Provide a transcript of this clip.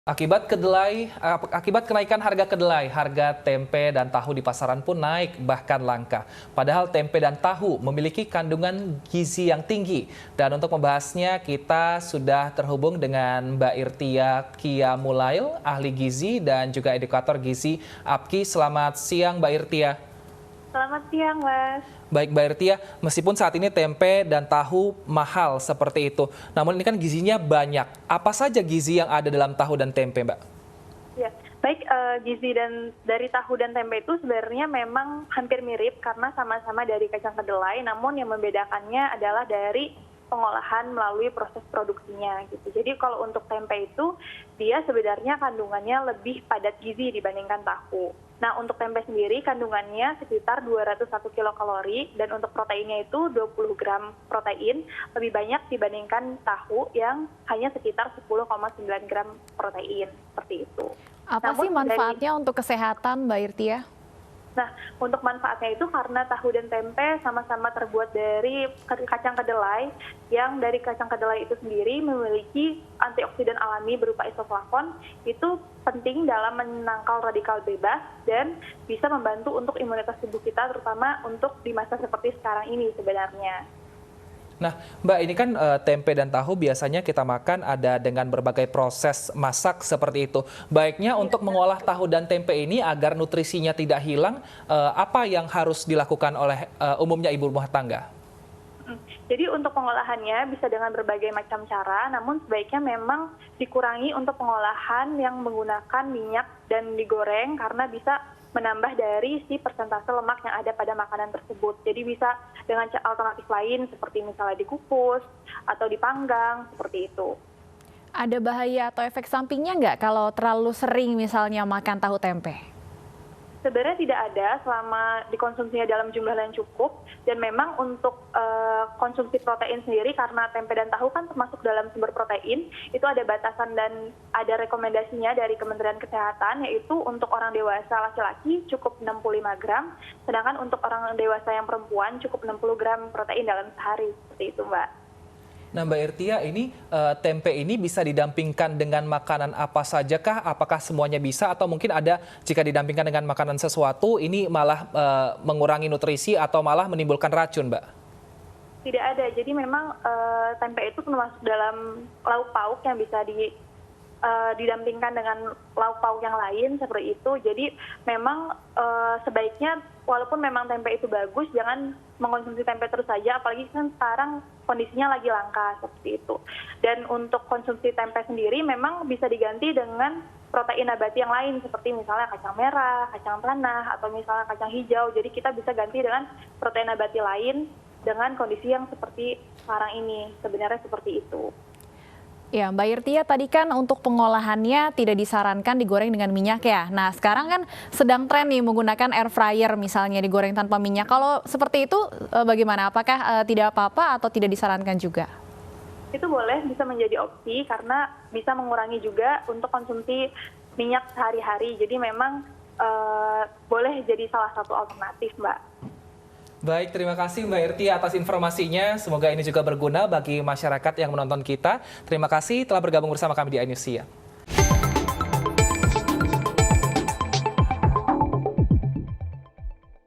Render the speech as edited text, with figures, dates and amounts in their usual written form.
Akibat kenaikan harga kedelai, harga tempe dan tahu di pasaran pun naik bahkan langka. Padahal tempe dan tahu memiliki kandungan gizi yang tinggi. Dan untuk membahasnya kita sudah terhubung dengan Mbak Irtia Kiamulail, ahli gizi dan juga edukator gizi APKI. Selamat siang Mbak Irtia. Selamat siang, Mas. Baik Mbak Irtia, meskipun saat ini tempe dan tahu mahal seperti itu, namun ini kan gizinya banyak. Apa saja gizi yang ada dalam tahu dan tempe, Mbak? Ya, baik, gizi dari tahu dan tempe itu sebenarnya memang hampir mirip karena sama-sama dari kacang kedelai, namun yang membedakannya adalah dari pengolahan melalui proses produksinya gitu. Jadi kalau untuk tempe itu dia sebenarnya kandungannya lebih padat gizi dibandingkan tahu. Nah, untuk tempe sendiri kandungannya sekitar 201 kilokalori dan untuk proteinnya itu 20 gram protein, lebih banyak dibandingkan tahu yang hanya sekitar 10,9 gram protein, seperti itu. Apa sih manfaatnya untuk kesehatan, Mbak Irtia? Nah, untuk manfaatnya itu karena tahu dan tempe sama-sama terbuat dari kacang kedelai, yang dari kacang kedelai itu sendiri memiliki antioksidan alami berupa isoflavon, itu penting dalam menangkal radikal bebas dan bisa membantu untuk imunitas tubuh kita, terutama untuk di masa seperti sekarang ini sebenarnya. Nah, Mbak, ini kan tempe dan tahu biasanya kita makan ada dengan berbagai proses masak seperti itu. Baiknya untuk mengolah tahu dan tempe ini agar nutrisinya tidak hilang, apa yang harus dilakukan oleh umumnya ibu rumah tangga? Jadi untuk pengolahannya bisa dengan berbagai macam cara, namun sebaiknya memang dikurangi untuk pengolahan yang menggunakan minyak dan digoreng karena bisa menambah dari si persentase lemak yang ada pada makanan tersebut. Jadi bisa dengan alternatif lain seperti misalnya dikukus atau dipanggang, seperti itu. Ada bahaya atau efek sampingnya nggak kalau terlalu sering misalnya makan tahu tempe? Sebenarnya tidak ada selama dikonsumsinya dalam jumlah yang cukup, dan memang untuk konsumsi protein sendiri karena tempe dan tahu kan termasuk dalam sumber protein, itu ada batasan dan ada rekomendasinya dari Kementerian Kesehatan, yaitu untuk orang dewasa laki-laki cukup 65 gram, sedangkan untuk orang dewasa yang perempuan cukup 60 gram protein dalam sehari, seperti itu, Mbak. Nah, Mbak Irtia, ini tempe ini bisa didampingkan dengan makanan apa saja kah? Apakah semuanya bisa atau mungkin ada jika didampingkan dengan makanan sesuatu ini malah mengurangi nutrisi atau malah menimbulkan racun, Mbak? Tidak ada. Jadi memang tempe itu termasuk dalam lauk pauk yang bisa didampingkan dengan lauk pauk yang lain seperti itu. Jadi memang sebaiknya walaupun memang tempe itu bagus, jangan mengkonsumsi tempe terus saja, apalagi kan sekarang kondisinya lagi langka seperti itu. Dan untuk konsumsi tempe sendiri memang bisa diganti dengan protein nabati yang lain seperti misalnya kacang merah, kacang tanah, atau misalnya kacang hijau. Jadi kita bisa ganti dengan protein nabati lain dengan kondisi yang seperti sekarang ini. Sebenarnya seperti itu. Ya, Mbak Irtia, tadi kan untuk pengolahannya tidak disarankan digoreng dengan minyak ya. Nah, sekarang kan sedang tren nih menggunakan air fryer misalnya digoreng tanpa minyak. Kalau seperti itu bagaimana? Apakah tidak apa-apa atau tidak disarankan juga? Itu boleh, bisa menjadi opsi karena bisa mengurangi juga untuk konsumsi minyak sehari-hari. Jadi memang boleh jadi salah satu alternatif, Mbak. Baik, terima kasih Mbak Irtia atas informasinya. Semoga ini juga berguna bagi masyarakat yang menonton kita. Terima kasih telah bergabung bersama kami di iNews Siang.